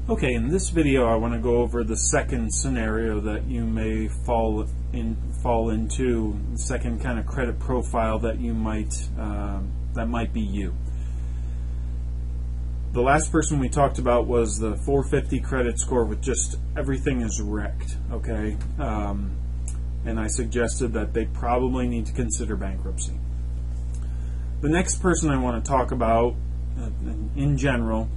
Okay, in this video I want to go over the second scenario that you may fall into, the second kind of credit profile that you might that might be you. The last person we talked about was the 450 credit score with just everything is wrecked, okay? And I suggested that they probably need to consider bankruptcy. The next person I want to talk about in general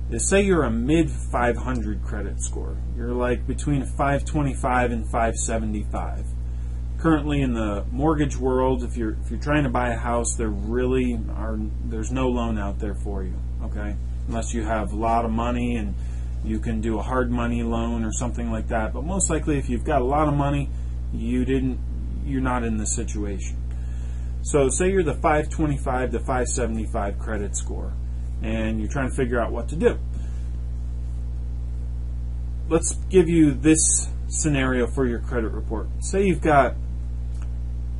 is, say you're a mid 500 credit score. You're like between 525 and 575. Currently in the mortgage world, if you're trying to buy a house, there's no loan out there for you, okay? Unless you have a lot of money and you can do a hard money loan or something like that. But most likely, if you've got a lot of money, you're not in this situation. So say you're the 525 to 575 credit score, and you're trying to figure out what to do. Let's give you this scenario for your credit report. Say you've got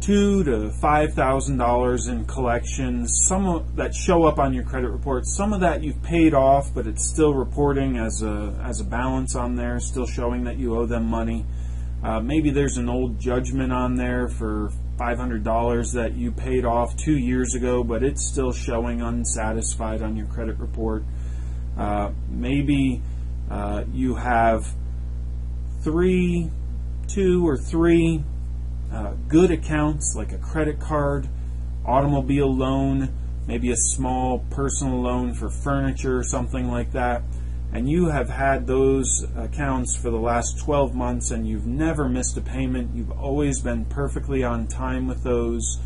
$2,000 to $5,000 in collections, some that show up on your credit report. Some of that you've paid off, but it's still reporting as a balance on there, still showing that you owe them money. Maybe there's an old judgment on there for $500 that you paid off 2 years ago, but it's still showing unsatisfied on your credit report. Maybe you have two or three good accounts, like a credit card, automobile loan, maybe a small personal loan for furniture or something like that. And you have had those accounts for the last 12 months and you've never missed a payment. You've always been perfectly on time with those,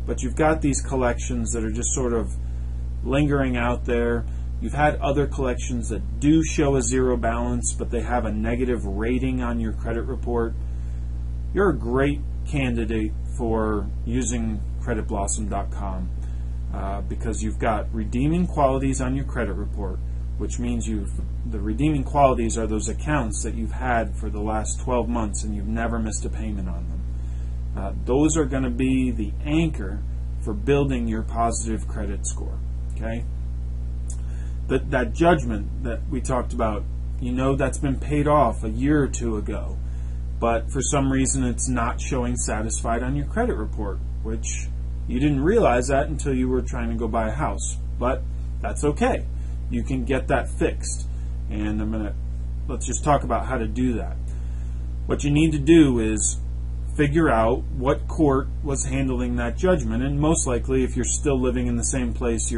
but you've got these collections that are just sort of lingering out there. You've had other collections that do show a zero balance, but they have a negative rating on your credit report. You're a great candidate for using CreditBlossom.com because you've got redeeming qualities on your credit report, which means the redeeming qualities are those accounts that you've had for the last 12 months and you've never missed a payment on them. Those are going to be the anchor for building your positive credit score. Okay? That judgment that we talked about, that's been paid off a year or two ago, but for some reason it's not showing satisfied on your credit report, which you didn't realize that until you were trying to go buy a house. But that's okay. You can get that fixed, and let's just talk about how to do that. What you need to do is figure out what court was handling that judgment, and most likely, if you're still living in the same place,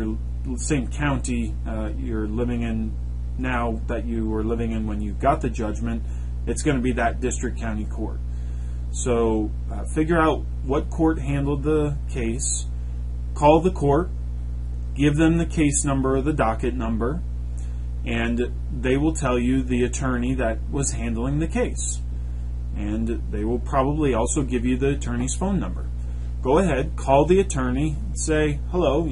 same county you're living in now that you were living in when you got the judgment, it's going to be that district county court. So figure out what court handled the case, call the court, give them the case number or the docket number, and they will tell you the attorney that was handling the case. And they will probably also give you the attorney's phone number. Go ahead, call the attorney, say, hello,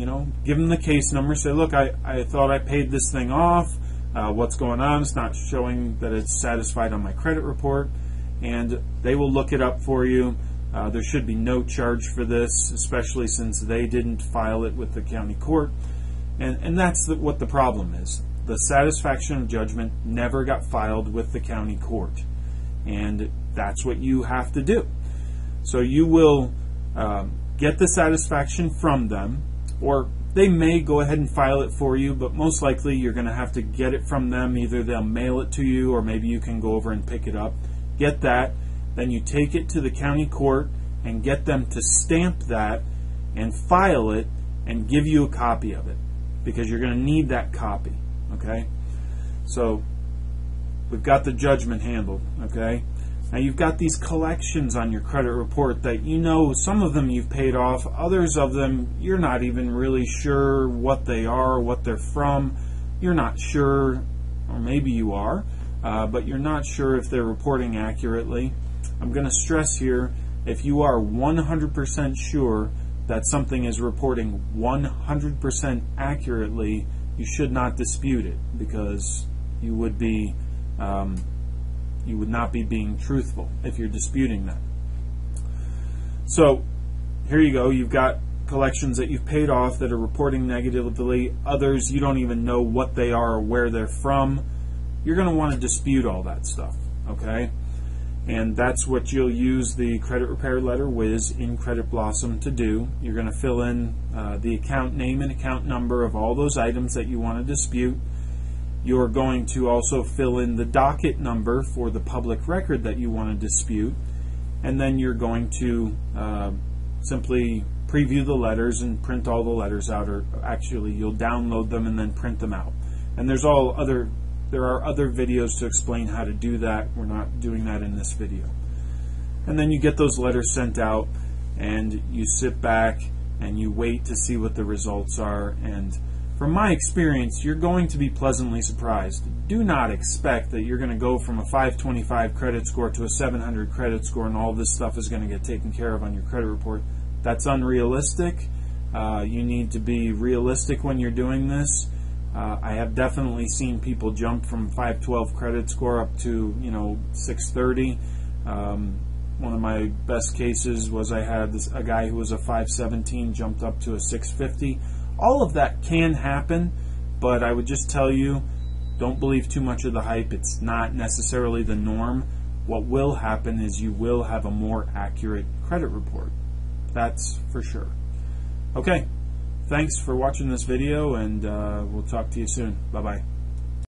give them the case number, say, look, I thought I paid this thing off. What's going on? It's not showing that it's satisfied on my credit report. And they will look it up for you. There should be no charge for this, especially since they didn't file it with the county court. And that's what the problem is. The satisfaction of judgment never got filed with the county court. And that's what you have to do. So you will get the satisfaction from them, or they may go ahead and file it for you, but most likely you're going to have to get it from them. Either they'll mail it to you, or maybe you can go over and pick it up. Get that, then you take it to the county court and get them to stamp that and file it and give you a copy of it, because you're going to need that copy. Okay? So we've got the judgment handled. Okay? Now you've got these collections on your credit report that some of them you've paid off, others of them you're not even really sure what they are, what they're from. You're not sure, or maybe you are, but you're not sure if they're reporting accurately. I'm going to stress here, if you are 100% sure that something is reporting 100% accurately, you should not dispute it, because you would not be being truthful if you're disputing that. So here you go. You've got collections that you've paid off that are reporting negatively. Others you don't even know what they are or where they're from. you're going to want to dispute all that stuff, okay? And that's what you'll use the credit repair letter whiz in CreditBlossom to do. You're going to fill in the account name and account number of all those items that you want to dispute. You're going to also fill in the docket number for the public record that you want to dispute. And then you're going to simply preview the letters and print all the letters out, or actually you'll download them and then print them out. And there are other videos to explain how to do that. We're not doing that in this video. And then you get those letters sent out, and you sit back and you wait to see what the results are. And from my experience, you're going to be pleasantly surprised. Do not expect that you're going to go from a 525 credit score to a 700 credit score and all this stuff is going to get taken care of on your credit report. That's unrealistic. You need to be realistic when you're doing this. I have definitely seen people jump from 512 credit score up to 630. One of my best cases was I had a guy who was a 517 jumped up to a 650. All of that can happen, but I would just tell you, don't believe too much of the hype. It's not necessarily the norm. What will happen is you will have a more accurate credit report. That's for sure. Okay. Thanks for watching this video, and we'll talk to you soon. Bye-bye.